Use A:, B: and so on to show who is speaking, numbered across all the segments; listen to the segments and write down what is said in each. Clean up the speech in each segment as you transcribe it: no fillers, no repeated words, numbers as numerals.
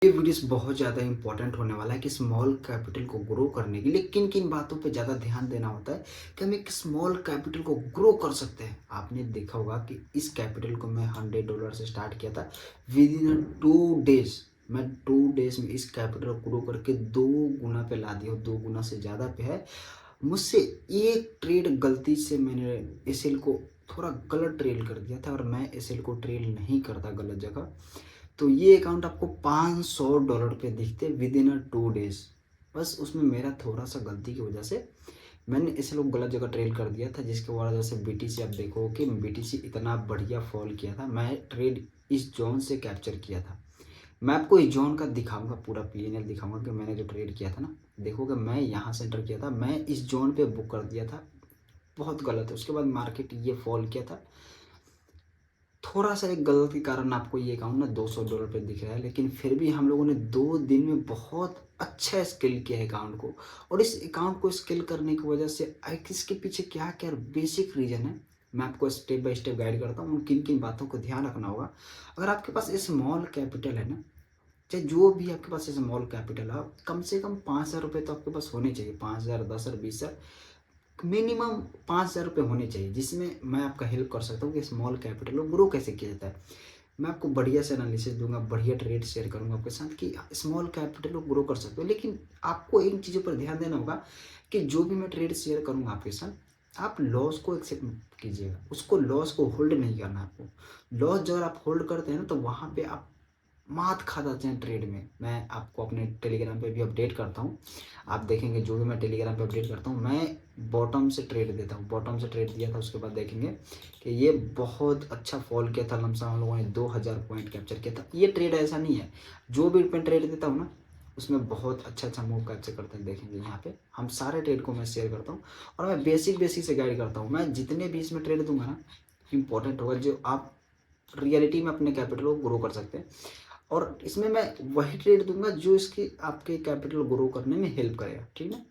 A: ये वीडियोस बहुत ज़्यादा इंपॉर्टेंट होने वाला है कि स्मॉल कैपिटल को ग्रो करने के लिए किन किन बातों पे ज़्यादा ध्यान देना होता है कि हम एक स्मॉल कैपिटल को ग्रो कर सकते हैं। आपने देखा होगा कि इस कैपिटल को मैं $100 से स्टार्ट किया था। विद इन 2 डेज मैं 2 डेज में इस कैपिटल को ग्रो करके 2 गुना पे ला दिया, 2 गुना से ज़्यादा पे है। मुझसे एक ट्रेड गलती से मैंने एसएल को थोड़ा गलत ट्रेड कर दिया था और मैं एसएल को ट्रेड नहीं करता गलत जगह। तो ये अकाउंट आपको $500 पे दिखते विद इन 2 डेज। बस उसमें मेरा थोड़ा सा गलती की वजह से मैंने इसे लोग गलत जगह ट्रेड कर दिया था, जिसके वजह से बीटीसी आप देखो कि बीटीसी इतना बढ़िया फॉल किया था। मैं ट्रेड इस जोन से कैप्चर किया था। मैं आपको इस जोन का दिखाऊंगा, पूरा पीएनएल दिखाऊंगा कि मैंने जो ट्रेड किया था ना, देखोगे मैं यहाँ से एंटर किया था, मैं इस जोन पे बुक कर दिया था। बहुत गलत है। उसके बाद मार्केट ये फॉल किया था। थोड़ा सा एक गलत के कारण आपको ये अकाउंट ना $200 पे दिख रहा है, लेकिन फिर भी हम लोगों ने 2 दिन में बहुत अच्छा स्केल किया है अकाउंट को। और इस अकाउंट को स्केल करने की वजह से इसके पीछे क्या क्या बेसिक रीजन है, मैं आपको स्टेप बाय स्टेप गाइड करता हूँ। किन किन बातों को ध्यान रखना होगा। अगर आपके पास स्मॉल कैपिटल है ना, चाहे जो भी आपके पास स्मॉल कैपिटल है, कम से कम $5,000 तो आपके पास होने चाहिए। 5,000, 10,000, 20,000, मिनिमम $5,000 होने चाहिए, जिसमें मैं आपका हेल्प कर सकता हूँ कि स्मॉल कैपिटल को ग्रो कैसे किया जाता है। मैं आपको बढ़िया से एनालिसिस दूंगा, बढ़िया ट्रेड शेयर करूंगा आपके साथ कि स्मॉल कैपिटल को ग्रो कर सकते हो। लेकिन आपको इन चीज़ों पर ध्यान देना होगा कि जो भी मैं ट्रेड शेयर करूंगा आपके साथ, आप लॉस को एक्सेप्ट कीजिएगा। उसको लॉस को होल्ड नहीं करना है आपको। लॉस जब आप होल्ड करते हैं ना, तो वहाँ पे आप मात खा जाते हैं ट्रेड में। मैं आपको अपने टेलीग्राम पे भी अपडेट करता हूँ। आप देखेंगे जो भी मैं टेलीग्राम पे अपडेट करता हूँ, मैं बॉटम से ट्रेड देता हूँ। बॉटम से ट्रेड दिया था, उसके बाद देखेंगे कि ये बहुत अच्छा फॉल किया था। लमसम हम लोगों ने 2,000 पॉइंट कैप्चर किया था। ये ट्रेड ऐसा नहीं है, जो भी मैं ट्रेड देता हूँ ना, उसमें बहुत अच्छा अच्छा मूव कैप्चर करते हैं। देखेंगे यहाँ पे हम सारे ट्रेड को मैं शेयर करता हूँ और मैं बेसिक बेसिक से गाइड करता हूँ। मैं जितने भी इसमें ट्रेड दूंगा ना, इंपॉर्टेंट होगा जो आप रियलिटी में अपने कैपिटल को ग्रो कर सकते हैं। और इसमें मैं वही ट्रेड दूंगा जो इसकी आपके कैपिटल ग्रो करने में हेल्प करेगा, ठीक है।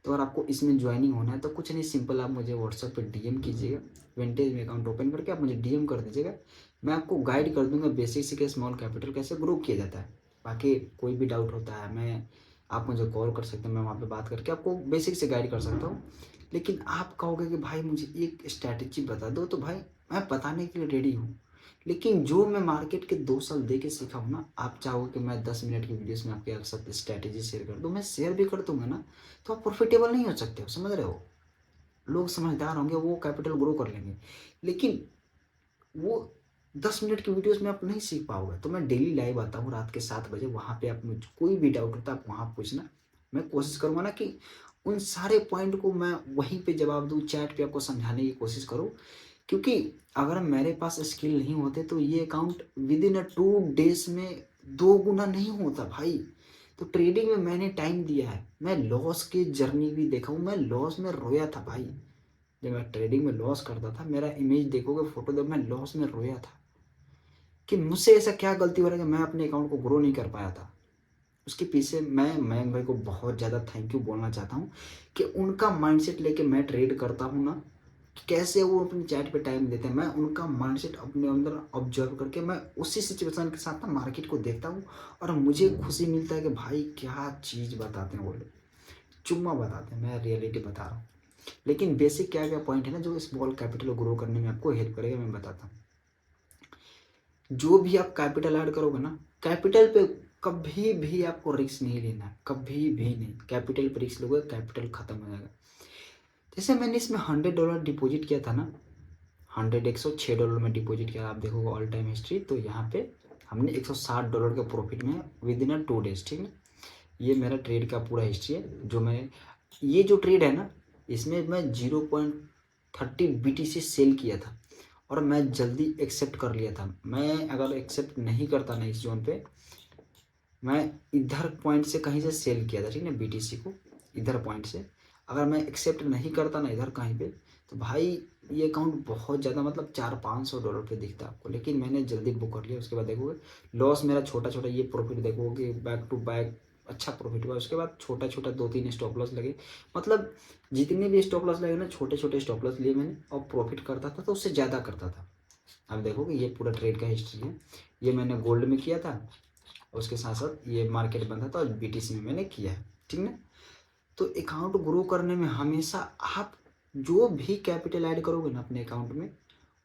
A: तो अगर आपको इसमें ज्वाइनिंग होना है तो कुछ नहीं, सिंपल आप मुझे व्हाट्सएप पे डीएम कीजिएगा। विंटेज में अकाउंट ओपन करके आप मुझे डीएम कर दीजिएगा। मैं आपको गाइड कर दूंगा बेसिक से कि स्मॉल कैपिटल कैसे ग्रो किया जाता है। बाकी कोई भी डाउट होता है, आप मुझे कॉल कर सकते हैं, मैं वहाँ पे बात करके आपको बेसिक से गाइड कर सकता हूँ। लेकिन आप कहोगे कि भाई मुझे एक स्ट्रैटेजी बता दो, तो भाई मैं बताने के लिए रेडी हूँ। लेकिन जो मैं मार्केट के 2 साल दे के सीखा हूँ ना, आप चाहोगे कि मैं 10 मिनट की वीडियोस में आपके साथ स्ट्रैटेजी शेयर कर दूँ, मैं शेयर भी कर दूंगा ना, तो आप प्रॉफिटेबल नहीं हो सकते हो। समझ रहे हो। लोग समझदार होंगे, वो कैपिटल ग्रो कर लेंगे। लेकिन वो 10 मिनट की वीडियोस में आप नहीं सीख पाओगे। तो मैं डेली लाइव आता हूँ रात के 7 बजे, वहाँ पे आप मुझे कोई भी डाउट होता है आप वहाँ पूछना। मैं कोशिश करूँगा ना कि उन सारे पॉइंट को मैं वहीं पे जवाब दूँ, चैट पे आपको समझाने की कोशिश करूँ। क्योंकि अगर मेरे पास स्किल नहीं होते तो ये अकाउंट विद इन 2 डेज में 2 गुना नहीं होता भाई। तो ट्रेडिंग में मैंने टाइम दिया है, मैं लॉस की जर्नी भी देखा हूँ। मैं लॉस में रोया था भाई। जब मैं ट्रेडिंग में लॉस करता था, मेरा इमेज देखोगे, फोटो, जब मैं लॉस में रोया था कि मुझसे ऐसा क्या गलती हो रहा है कि मैं अपने अकाउंट को ग्रो नहीं कर पाया था। उसके पीछे मैं मयंक भाई को बहुत ज़्यादा थैंक यू बोलना चाहता हूँ कि उनका माइंडसेट लेके मैं ट्रेड करता हूँ ना, कैसे वो अपनी चैट पे टाइम देते हैं। मैं उनका माइंडसेट अपने अंदर ऑब्जर्व करके मैं उसी सिचुएशन के साथ ना मार्केट को देखता हूँ और मुझे खुशी मिलता है कि भाई क्या चीज़ बताते हैं वो लोग। चुम्मा बताते हैं, मैं रियलिटी बता रहा हूँ। लेकिन बेसिक क्या क्या पॉइंट है ना जो स्मॉल कैपिटल ग्रो करने में आपको हेल्प करेगा, मैं बताता हूँ। जो भी आप कैपिटल ऐड करोगे ना, कैपिटल पे कभी भी आपको रिस्क नहीं लेना है, कभी भी नहीं। कैपिटल पे रिस्क लोगे, कैपिटल खत्म हो जाएगा। जैसे मैंने इसमें $100 डिपॉजिट किया था ना, 106 डॉलर में डिपॉजिट किया। आप देखोगे ऑल टाइम हिस्ट्री, तो यहाँ पे हमने $160 के प्रॉफिट में विद इन 2 डेज, ठीक है। ये मेरा ट्रेड का पूरा हिस्ट्री है। जो मैंने ये जो ट्रेड है ना, इसमें मैं 0.30 BTC सेल किया था और मैं जल्दी एक्सेप्ट कर लिया था। मैं अगर एक्सेप्ट नहीं करता ना इस जोन पे, मैं इधर पॉइंट से कहीं से सेल किया था, ठीक है, बीटीसी को इधर पॉइंट से। अगर मैं एक्सेप्ट नहीं करता ना इधर कहीं पे, तो भाई ये अकाउंट बहुत ज़्यादा मतलब $400-500 पे दिखता आपको। लेकिन मैंने जल्दी बुक कर लिया। उसके बाद देखोगे लॉस मेरा छोटा छोटा, ये प्रॉफिट देखोगे बैक टू बैक अच्छा प्रॉफिट हुआ। उसके बाद छोटा छोटा 2-3 स्टॉप लॉस लगे। मतलब जितने भी स्टॉप लॉस लगे ना, छोटे छोटे स्टॉप लॉस लिए मैंने और प्रॉफिट करता था तो उससे ज़्यादा करता था। अब देखोगे ये पूरा ट्रेड का हिस्ट्री है। ये मैंने गोल्ड में किया था, उसके साथ साथ ये मार्केट बंद था तो बीटीसी में मैंने किया है, ठीक ना। तो अकाउंट ग्रो करने में हमेशा आप जो भी कैपिटल ऐड करोगे ना अपने अकाउंट में,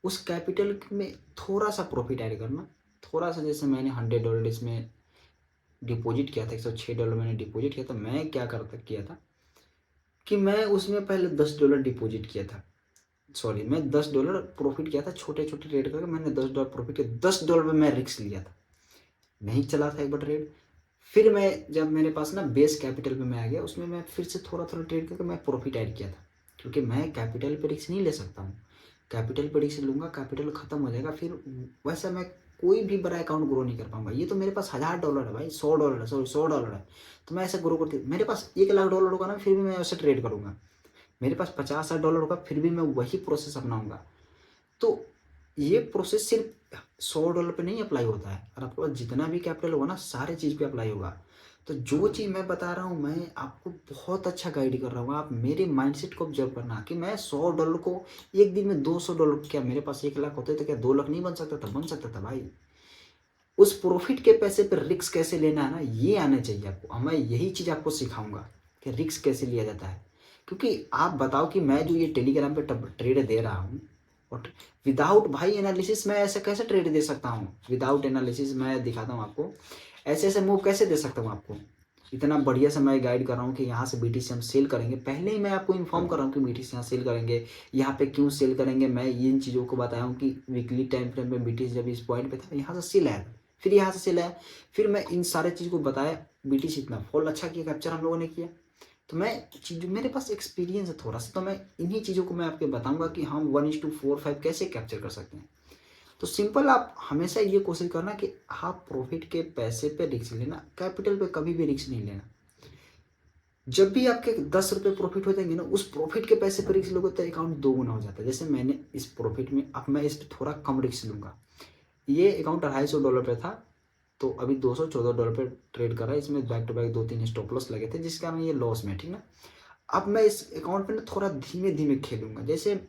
A: उस कैपिटल में थोड़ा सा प्रॉफिट ऐड करना, थोड़ा सा। जैसे मैंने $100 इसमें डिपॉजिट किया था, $106 मैंने डिपॉजिट किया था। मैं क्या करता किया था कि मैं उसमें पहले $10 डिपॉजिट किया था, सॉरी मैं $10 प्रॉफिट किया था। छोटे छोटे ट्रेड करके मैंने $10 प्रॉफिट किया। $10 में मैं रिस्क लिया था, नहीं चला था एक बार ट्रेड। फिर मैं जब मेरे पास ना बेस कैपिटल पे मैं आ गया, उसमें मैं फिर से थोड़ा थोड़ा ट्रेड करके मैं प्रॉफिट ऐड किया था, क्योंकि मैं कैपिटल पे रिस्क नहीं ले सकता हूँ। कैपिटल पे रिस्क लूँगा, कैपिटल खत्म हो जाएगा, फिर वैसा मैं कोई भी बड़ा अकाउंट ग्रो नहीं कर पाऊंगा। ये तो मेरे पास $1000 है भाई, $100 है, सॉरी $100 है, तो मैं ऐसा ग्रो करती। मेरे पास $1,00,000 होगा ना, फिर भी मैं वैसे ट्रेड करूँगा। मेरे पास $50,000 होगा, फिर भी मैं वही प्रोसेस अपनाऊंगा। तो ये प्रोसेस सिर्फ $100 पे नहीं अप्लाई होता है, और आपके पास जितना भी कैपिटल होगा ना, सारे चीज़ पे अप्लाई होगा। तो जो चीज़ मैं बता रहा हूँ, मैं आपको बहुत अच्छा गाइड कर रहा हूँ। आप मेरे माइंडसेट को ऑब्जर्व करना कि मैं $100 को एक दिन में $200, क्या मेरे पास 1,00,000 होते तो क्या 2,00,000 नहीं बन सकता था? बन सकता था भाई। उस प्रॉफिट के पैसे पर रिस्क कैसे लेना है ना, ये आना चाहिए आपको। मैं यही चीज़ आपको सिखाऊंगा कि रिस्क कैसे लिया जाता है। क्योंकि आप बताओ कि मैं जो ये टेलीग्राम पे ट्रेड दे रहा हूँ, और विदाउट भाई एनालिसिस मैं ऐसे कैसे ट्रेड दे सकता हूँ? विदाउट एनालिसिस मैं दिखाता हूँ आपको, ऐसे ऐसे मूव कैसे दे सकता हूँ आपको। इतना बढ़िया से मैं गाइड कर रहा हूँ कि यहाँ से बीटीसी हम सेल करेंगे। पहले ही मैं आपको इन्फॉर्म कर रहा हूँ कि बीटीसी यहाँ सेल करेंगे, यहाँ पे क्यों सेल करेंगे। मैं इन चीज़ों को बताया हूँ कि वीकली टाइम फ्रेम में बीटीसी जब इस पॉइंट पे था, यहाँ से सेल आया, फिर यहाँ से सेल आया, फिर मैं इन सारे चीज़ को बताया। बीटीसी इतना फॉल अच्छा किया, कैप्चर हम लोगों ने किया। तो मैं चीज मेरे पास एक्सपीरियंस है थोड़ा सा, तो मैं इन्हीं चीज़ों को मैं आपको बताऊंगा कि हम 1:4-5 कैसे कैप्चर कर सकते हैं। तो सिंपल, आप हमेशा ये कोशिश करना कि आप प्रॉफिट के पैसे पे रिस्क लेना, कैपिटल पे कभी भी रिस्क नहीं लेना। जब भी आपके ₹10 प्रॉफिट हो जाएंगे ना, उस प्रॉफिट के पैसे पे रिस्क लोगे तो अकाउंट 2 गुना हो जाता है। जैसे मैंने इस प्रॉफिट में, अब मैं इस पर थोड़ा कम रिस्क लूंगा। ये अकाउंट $250 पे था, तो अभी $214 पे ट्रेड कर रहा है। इसमें back to back 2-3 stop loss लगे थे, जिसके कारण ये लॉस में, ठीक ना। अब मैं इस अकाउंट पे ना थोड़ा धीमे धीमे खेलूंगा। जैसे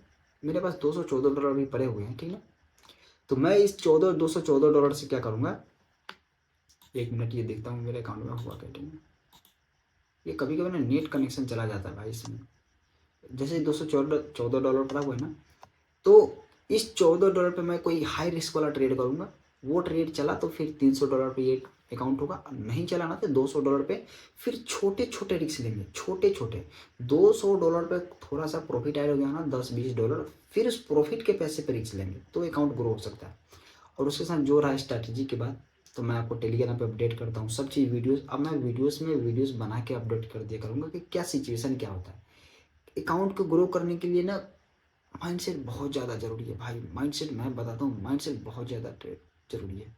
A: मेरे पास $214 भी पड़े हुए हैं, ठीक ना। तो मैं इस $214 से क्या करूंगा, 1 मिनट ये देखता हूँ मेरे अकाउंट में हुआ क्या, ठीक है। ये कभी कभी ना नेट कनेक्शन चला जाता है भाई इसमें। जैसे $214 पड़ा हुआ है ना, तो इस $14 पे मैं कोई हाई रिस्क वाला ट्रेड करूंगा। वो ट्रेड चला तो फिर $300 पे ये अकाउंट होगा, नहीं चला ना तो $200 पे फिर छोटे छोटे रिस्क लेंगे, छोटे छोटे। $200 पे थोड़ा सा प्रॉफिट ऐड हो गया ना, $10-20, फिर उस प्रॉफिट के पैसे पे रिस्क लेंगे, तो अकाउंट ग्रो हो सकता है। और उसके साथ जो रहा स्ट्रैटेजी के बाद, तो मैं आपको टेलीग्राम पे अपडेट करता हूँ सब चीज़, वीडियोस। अब मैं वीडियोस बना के अपडेट कर दिया करूँगा कि क्या सिचुएशन क्या होता है। अकाउंट को ग्रो करने के लिए ना माइंडसेट बहुत ज़्यादा ज़रूरी है भाई। माइंडसेट मैं बताता हूँ, माइंडसेट बहुत ज़्यादा ज़रूरी है।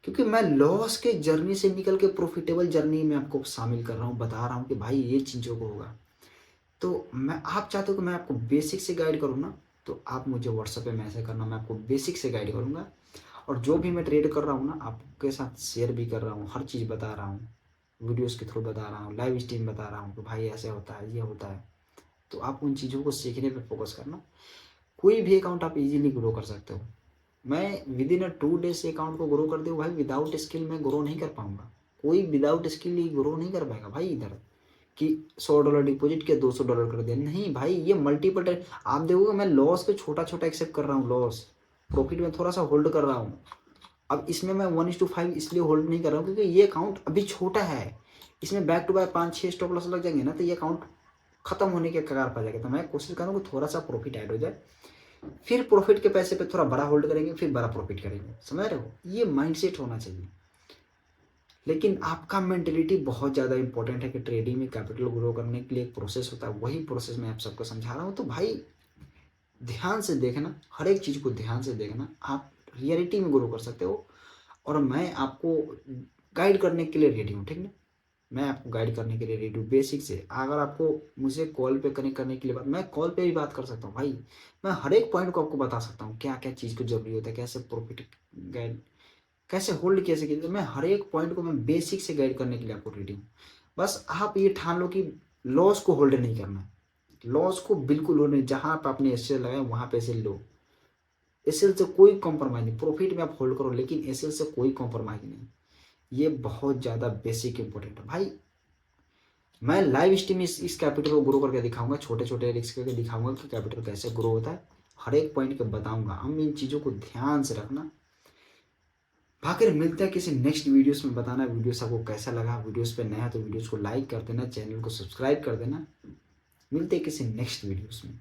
A: क्योंकि मैं लॉस के जर्नी से निकल के प्रॉफिटेबल जर्नी में आपको शामिल कर रहा हूँ, बता रहा हूँ कि भाई ये चीज़ों को होगा। तो मैं, आप चाहते हो कि मैं आपको बेसिक से गाइड करूँ ना, तो आप मुझे व्हाट्सएप पे मैसेज करना, मैं आपको बेसिक से गाइड करूँगा। और जो भी मैं ट्रेड कर रहा हूँ ना, आपके साथ शेयर भी कर रहा हूँ, हर चीज़ बता रहा हूँ, वीडियोस के थ्रू बता रहा हूँ, लाइव स्ट्रीम बता रहा हूँ कि भाई ऐसे होता है, ये होता है। तो आप उन चीज़ों को सीखने पे फोकस करना। कोई भी अकाउंट आप इजीली ग्रो कर सकते हो। मैं विद इन 2 डेज से अकाउंट को ग्रो कर दूँ भाई, विदाउट स्किल मैं ग्रो नहीं कर पाऊंगा। कोई विदाउट स्किल ही ग्रो नहीं कर पाएगा भाई। इधर कि $100 डिपॉजिट किया, $200 कर दिया, नहीं भाई, ये मल्टीपल टाइम। आप देखोगे मैं लॉस पे छोटा छोटा एक्सेप्ट कर रहा हूँ, लॉस प्रॉफिट में थोड़ा सा होल्ड कर रहा हूँ। अब इसमें मैं 1:5 इसलिए होल्ड नहीं कर रहा हूँ क्योंकि ये अकाउंट अभी छोटा है। इसमें back to back 5-6 stop loss लग जाएंगे ना, तो ये अकाउंट खत्म होने के कगार पर जाएगा। तो मैं कोशिश करूँगा थोड़ा सा प्रॉफिट ऐड हो जाए, फिर प्रॉफिट के पैसे पे थोड़ा बड़ा होल्ड करेंगे, फिर बड़ा प्रॉफिट करेंगे। समझ रहे हो, ये माइंडसेट होना चाहिए। लेकिन आपका मेंटेलिटी बहुत ज़्यादा इंपॉर्टेंट है कि ट्रेडिंग में कैपिटल ग्रो करने के लिए एक प्रोसेस होता है, वही प्रोसेस मैं आप सबको समझा रहा हूँ। तो भाई ध्यान से देखना, हर एक चीज़ को ध्यान से देखना, आप रियलिटी में ग्रो कर सकते हो। और मैं आपको गाइड करने के लिए रेडी हूँ, ठीक है। मैं आपको गाइड करने के लिए रेडी हूँ बेसिक से। अगर आपको मुझे कॉल पे कनेक्ट करने के लिए बात, मैं कॉल पे भी बात कर सकता हूँ भाई। मैं हर एक पॉइंट को आपको बता सकता हूँ, क्या क्या चीज़ को जरूरी होता है, कैसे प्रॉफिट गाइड, कैसे होल्ड कैसे कीजिए। मैं हर एक पॉइंट को मैं बेसिक से गाइड करने के लिए आपको रेडी हूँ। बस आप ये ठान लो कि लॉस को होल्ड नहीं करना है, लॉस को बिल्कुल होल्ड नहीं। जहाँ आप अपने एसएल लगाए वहाँ पे एसएल लो, एसएल से कोई कॉम्प्रोमाइज नहीं। प्रॉफिट में आप होल्ड करो, लेकिन एसएल से कोई कॉम्प्रोमाइज नहीं। ये बहुत ज़्यादा बेसिक इंपॉर्टेंट है भाई। मैं लाइव स्ट्रीम इस कैपिटल को ग्रो करके दिखाऊंगा, छोटे छोटे रिस्क करके दिखाऊंगा कि कैपिटल कैसे ग्रो होता है, हर एक पॉइंट के बताऊंगा। हम इन चीज़ों को ध्यान से रखना। आखिर मिलता है किसी नेक्स्ट वीडियोस में। बताना वीडियोस आपको कैसा लगा। वीडियोस पे नया है तो वीडियोस को लाइक कर देना, चैनल को सब्सक्राइब कर देना। मिलते हैं किसी नेक्स्ट वीडियोस में।